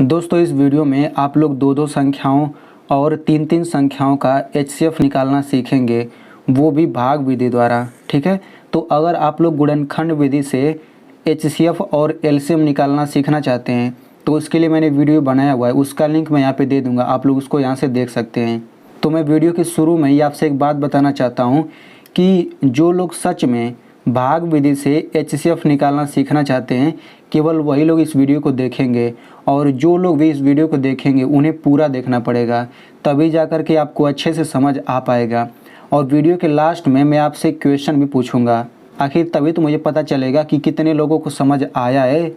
दोस्तों इस वीडियो में आप लोग दो दो संख्याओं और तीन तीन संख्याओं का एचसीएफ निकालना सीखेंगे, वो भी भाग विधि द्वारा। ठीक है, तो अगर आप लोग गुणनखंड विधि से एचसीएफ और एलसीएम निकालना सीखना चाहते हैं तो उसके लिए मैंने वीडियो बनाया हुआ है, उसका लिंक मैं यहाँ पे दे दूँगा, आप लोग उसको यहाँ से देख सकते हैं। तो मैं वीडियो के शुरू में ही आपसे एक बात बताना चाहता हूँ कि जो लोग सच में भाग विधि से एचसीएफ निकालना सीखना चाहते हैं, केवल वही लोग इस वीडियो को देखेंगे, और जो लोग भी इस वीडियो को देखेंगे उन्हें पूरा देखना पड़ेगा, तभी जाकर के आपको अच्छे से समझ आ पाएगा। और वीडियो के लास्ट में मैं आपसे क्वेश्चन भी पूछूंगा, आखिर तभी तो मुझे पता चलेगा कि कितने लोगों को समझ आया है।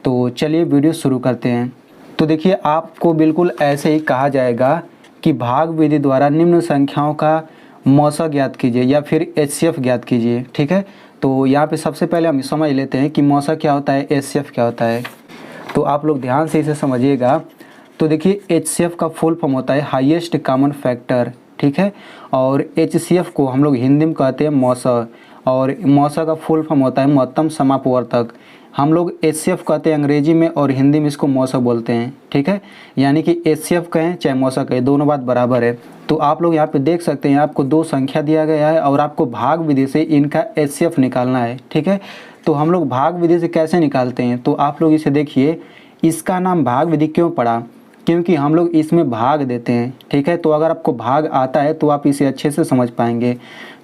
तो चलिए वीडियो शुरू करते हैं। तो देखिए, आपको बिल्कुल ऐसे ही कहा जाएगा कि भाग विधि द्वारा निम्न संख्याओं का मौसा ज्ञात कीजिए या फिर एचसीएफ ज्ञात कीजिए। ठीक है, तो यहाँ पे सबसे पहले हम समझ लेते हैं कि मौसा क्या होता है, एचसीएफ क्या होता है। तो आप लोग ध्यान से इसे समझिएगा। तो देखिए, एचसीएफ का फुल फॉर्म होता है हाईएस्ट कॉमन फैक्टर। ठीक है, और एचसीएफ को हम लोग हिंदी में कहते हैं मौसा, और मौसा का फुल फॉर्म होता है महत्तम समापवर्तक। हम लोग एचसीएफ कहते हैं अंग्रेजी में, और हिंदी में इसको मौसा बोलते हैं। ठीक है, यानी कि एचसीएफ कहें चाहे मौसा कहें, दोनों बात बराबर है। तो आप लोग यहाँ पे देख सकते हैं, आपको दो संख्या दिया गया है और आपको भाग विधि से इनका एचसीएफ निकालना है। ठीक है, तो हम लोग भाग विधि से कैसे निकालते हैं, तो आप लोग इसे देखिए, इसका नाम भाग विधि क्यों पड़ा, क्योंकि हम लोग इसमें भाग देते हैं। ठीक है, तो अगर आपको भाग आता है तो आप इसे अच्छे से समझ पाएंगे।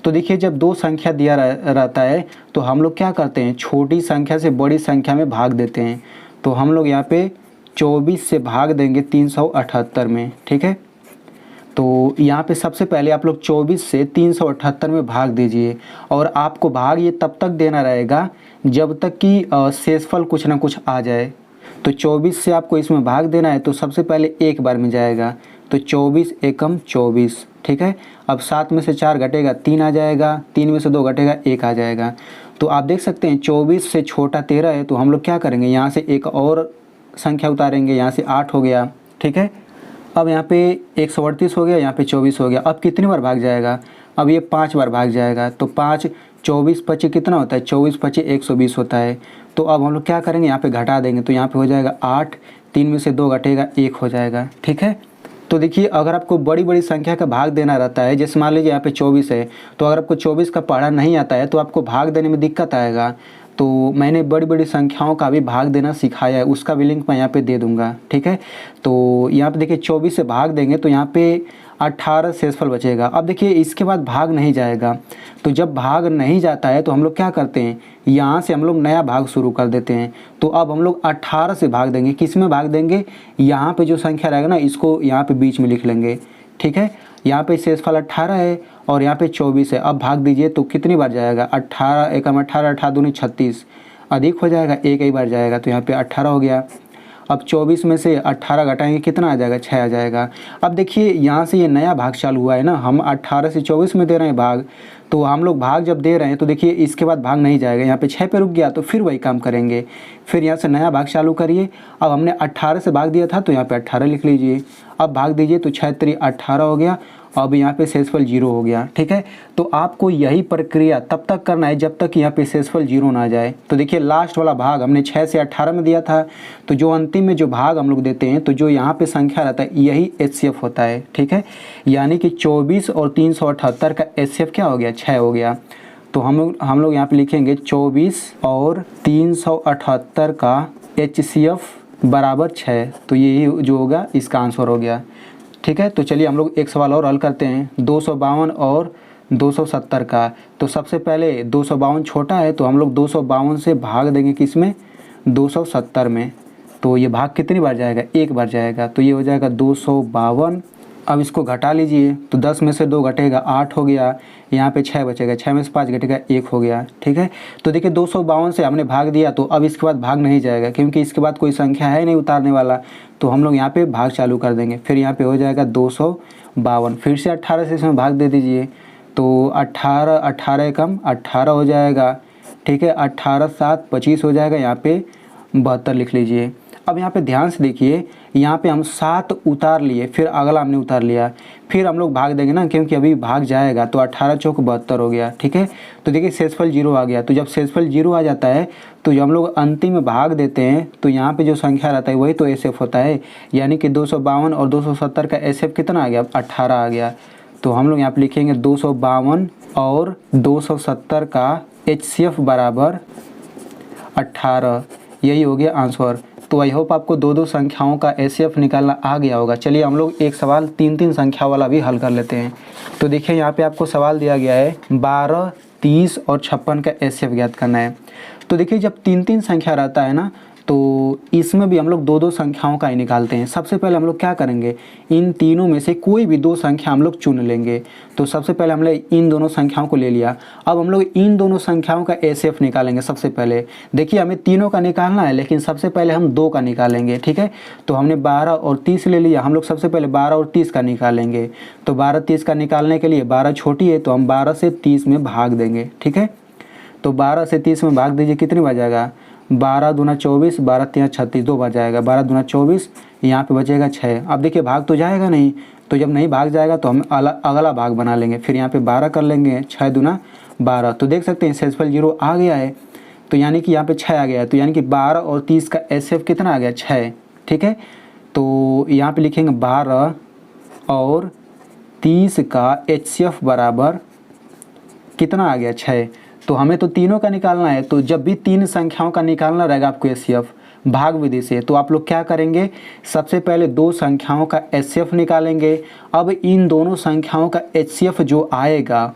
तो देखिए, जब दो संख्या दिया रहता है तो हम लोग क्या करते हैं, छोटी संख्या से बड़ी संख्या में भाग देते हैं। तो हम लोग यहाँ पे 24 से भाग देंगे 378 में। ठीक है, तो यहाँ पे सबसे पहले आप लोग 24 से 378 में भाग दीजिए, और आपको भाग ये तब तक देना रहेगा जब तक कि शेषफल कुछ ना कुछ आ जाए। तो 24 से आपको इसमें भाग देना है, तो सबसे पहले एक बार में जाएगा, तो 24 एकम 24। ठीक है, अब 7 में से 4 घटेगा 3 आ जाएगा, 3 में से 2 घटेगा 1 आ जाएगा। तो आप देख सकते हैं 24 से छोटा 13 है, तो हम लोग क्या करेंगे, यहाँ से एक और संख्या उतारेंगे, यहाँ से 8 हो गया। ठीक है, अब यहाँ पे 138 हो गया, यहाँ पे 24 हो गया। अब कितनी बार भाग जाएगा, अब ये 5 बार भाग जाएगा। तो 5 24 25 कितना होता है, 24 25 120 होता है। तो अब हम लोग क्या करेंगे, यहाँ पे घटा देंगे, तो यहाँ पे हो जाएगा 8, 3 में से 2 घटेगा 1 हो जाएगा। ठीक है, तो देखिए, अगर आपको बड़ी बड़ी संख्या का भाग देना रहता है, जैसे मान लीजिए यहाँ पे 24 है, तो अगर आपको 24 का पढ़ा नहीं आता है तो आपको भाग देने में दिक्कत आएगा। तो मैंने बड़ी बड़ी संख्याओं का भी भाग देना सिखाया है, उसका भी लिंक मैं यहाँ पे दे दूँगा। ठीक है, तो यहाँ पे देखिए 24 से भाग देंगे तो यहाँ पे 18 शेषफल बचेगा। अब देखिए, इसके बाद भाग नहीं जाएगा, तो जब भाग नहीं जाता है तो हम लोग क्या करते हैं, यहाँ से हम लोग नया भाग शुरू कर देते हैं। तो अब हम लोग 18 से भाग देंगे, किस में भाग देंगे, यहाँ पे जो संख्या रहेगा ना, इसको यहाँ पे बीच में लिख लेंगे। ठीक है, यहाँ पे शेषफल 18 है और यहाँ पे 24 है। अब भाग दीजिए तो कितनी बार जाएगा, 18 एकम 18, 18 दूनी 36, अधिक हो जाएगा, एक ही बार जाएगा, तो यहाँ पे 18 हो गया। अब 24 में से 18 घटाएंगे, कितना आ जाएगा, 6 आ जाएगा। अब देखिए, यहाँ से ये नया भाग चालू हुआ है ना, हम 18 से 24 में दे रहे हैं भाग, तो हम लोग भाग जब दे रहे हैं तो देखिए इसके बाद भाग नहीं जाएगा, यहाँ पे 6 पे रुक गया, तो फिर वही काम करेंगे, फिर यहाँ से नया भाग चालू करिए। अब हमने 18 से भाग दिया था तो यहाँ पे 18 लिख लीजिए। अब भाग दीजिए तो 6 3 18 हो गया, अब यहाँ पे शेषफल 0 हो गया। ठीक है, तो आपको यही प्रक्रिया तब तक करना है जब तक यहाँ पे शेषफल 0 ना जाए। तो देखिए, लास्ट वाला भाग हमने 6 से 18 में दिया था, तो जो अंतिम में जो भाग हम लोग देते हैं, तो जो यहाँ पे संख्या रहता है यही एचसीएफ होता है। ठीक है, यानी कि 24 और 378 का एचसीएफ क्या हो गया, 6 हो गया। तो हम लोग यहाँ पे लिखेंगे 24 और 378 का एचसीएफ बराबर 6, तो यही जो होगा इसका आंसर हो गया। ठीक है, तो चलिए हम लोग एक सवाल और हल करते हैं, 252 और 270 का। तो सबसे पहले 252 छोटा है, तो हम लोग 252 से भाग देंगे किसमें, 270 में। तो ये भाग कितनी बार जाएगा, एक बार जाएगा, तो ये हो जाएगा 252। अब इसको घटा लीजिए, तो 10 में से 2 घटेगा 8 हो गया, यहाँ पे 6 बचेगा, 6 में से 5 घटेगा 1 हो गया। ठीक है, तो देखिए 252 से हमने भाग दिया, तो अब इसके बाद भाग नहीं जाएगा क्योंकि इसके बाद कोई संख्या है नहीं उतारने वाला, तो हम लोग यहाँ पे भाग चालू कर देंगे। फिर यहाँ पे हो जाएगा 252, फिर से 18 से इसमें भाग दे दीजिए, तो 18 18 एकम 18 हो जाएगा। ठीक है, 18 7 25 हो जाएगा, यहाँ पे 72 लिख लीजिए। अब यहाँ पे ध्यान से देखिए, यहाँ पे हम 7 उतार लिए, फिर अगला हमने उतार लिया, फिर हम लोग भाग देंगे ना, क्योंकि अभी भाग जाएगा तो 18 चौक 72 हो गया। ठीक है, तो देखिए शेषफल 0 आ गया। तो जब शेषफल 0 आ जाता है तो जब हम लोग अंतिम में भाग देते हैं तो यहाँ पे जो संख्या रहता है वही तो एसएफ होता है, यानी कि 252 और 270 का एसएफ कितना आ गया, 18 आ गया। तो हम लोग यहाँ पे लिखेंगे 252 और 270 का एचसीएफ बराबर 18, यही हो गया आंसर। तो आई होप आपको दो संख्याओं का एचसीएफ निकालना आ गया होगा। चलिए हम लोग एक सवाल 3 संख्या वाला भी हल कर लेते हैं। तो देखिए यहाँ पे आपको सवाल दिया गया है 12, 30 और 56 का एचसीएफ ज्ञात करना है। तो देखिए जब 3 संख्या रहता है ना, तो इसमें भी हम लोग 2 संख्याओं का ही निकालते हैं। सबसे पहले हम लोग क्या करेंगे, इन तीनों में से कोई भी 2 संख्या हम लोग चुन लेंगे। तो सबसे पहले हमने इन दोनों संख्याओं को ले लिया। अब हम लोग इन दोनों संख्याओं का एचसीएफ निकालेंगे। सबसे पहले देखिए हमें तीनों का निकालना है, लेकिन सबसे पहले हम 2 का निकालेंगे। ठीक है, तो हमने 12 और 30 ले लिया। हम लोग सबसे पहले 12 और 30 का निकालेंगे। तो 12 30 का निकालने के लिए 12 छोटी है तो हम 12 से 30 में भाग देंगे। ठीक है, तो 12 से 30 में भाग दीजिए, कितनी बच जाएगा, 12 दूना 24, 12 3 36, 2 बच जाएगा। 12 दूना 24, यहाँ पे बचेगा 6। अब देखिए भाग तो जाएगा नहीं, तो जब नहीं भाग जाएगा तो हम अगला भाग बना लेंगे। फिर यहाँ पे 12 कर लेंगे, 6 दूना 12। तो देख सकते हैं शेषफल 0 आ गया है, तो यानी कि यहाँ पे 6 आ गया है। तो यानी कि 12 और 30 का एचसीएफ कितना आ गया, 6। ठीक है, तो यहाँ पे लिखेंगे 12 और 30 का एचसीएफ बराबर कितना आ गया, 6। तो हमें तो तीनों का निकालना है। तो जब भी 3 संख्याओं का निकालना रहेगा आपको एचसीएफ भाग विधि से, तो आप लोग क्या करेंगे, सबसे पहले 2 संख्याओं का एचसीएफ निकालेंगे। अब इन दोनों संख्याओं का एचसीएफ जो आएगा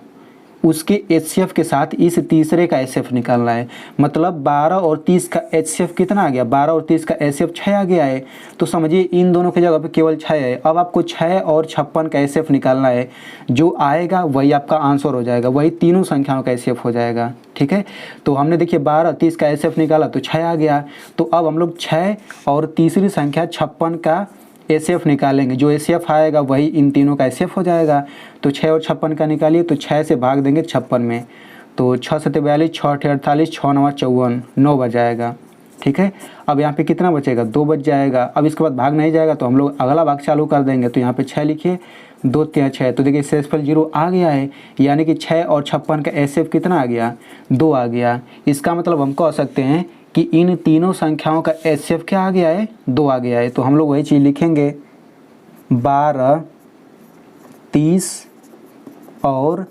उसके एचसीएफ के साथ इस तीसरे का एचसीएफ निकालना है। मतलब 12 और 30 का एचसीएफ कितना आ गया, 12 और 30 का एचसीएफ 6 आ गया है। तो समझिए इन दोनों की जगह पे केवल 6 है। अब आपको 6 और 56 का एचसीएफ निकालना है। जो आएगा वही आपका आंसर हो जाएगा, वही तीनों संख्याओं का एचसीएफ हो जाएगा। ठीक है, तो हमने देखिए 12 30 का एचसीएफ निकाला तो 6 आ गया। तो अब हम लोग 6 और तीसरी संख्या 56 का एचसीएफ निकालेंगे। जो एचसीएफ आएगा वही इन तीनों का एचसीएफ हो जाएगा। तो 6 और 56 का निकालिए, तो 6 से भाग देंगे 56 में। तो 6 7 42, 6 8 48, 6 9 54, 9 बच जाएगा। ठीक है, अब यहाँ पे कितना बचेगा, 2 बच जाएगा। अब इसके बाद भाग नहीं जाएगा तो हम लोग अगला भाग चालू कर देंगे। तो यहाँ पे 6 लिखिए, 2 3 6। तो देखिए शेषफल 0 आ गया है, यानी कि 6 और 56 का एचसीएफ कितना आ गया, 2 आ गया। इसका मतलब हम कह सकते हैं कि इन तीनों संख्याओं का एचसीएफ क्या आ गया है, 2 आ गया है। तो हम लोग वही चीज़ लिखेंगे, 12 30 और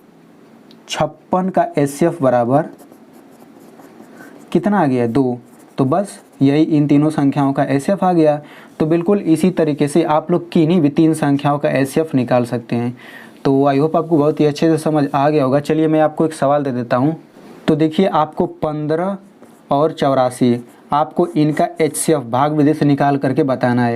56 का एचसीएफ बराबर कितना आ गया, 2। तो बस यही इन तीनों संख्याओं का एचसीएफ आ गया। तो बिल्कुल इसी तरीके से आप लोग किन्हीं भी 3 संख्याओं का एचसीएफ निकाल सकते हैं। तो आई होप आपको बहुत ही अच्छे से समझ आ गया होगा। चलिए मैं आपको एक सवाल दे देता हूँ। तो देखिए आपको 15 और 84 आपको इनका एचसीएफ भाग विधि से निकाल करके बताना है।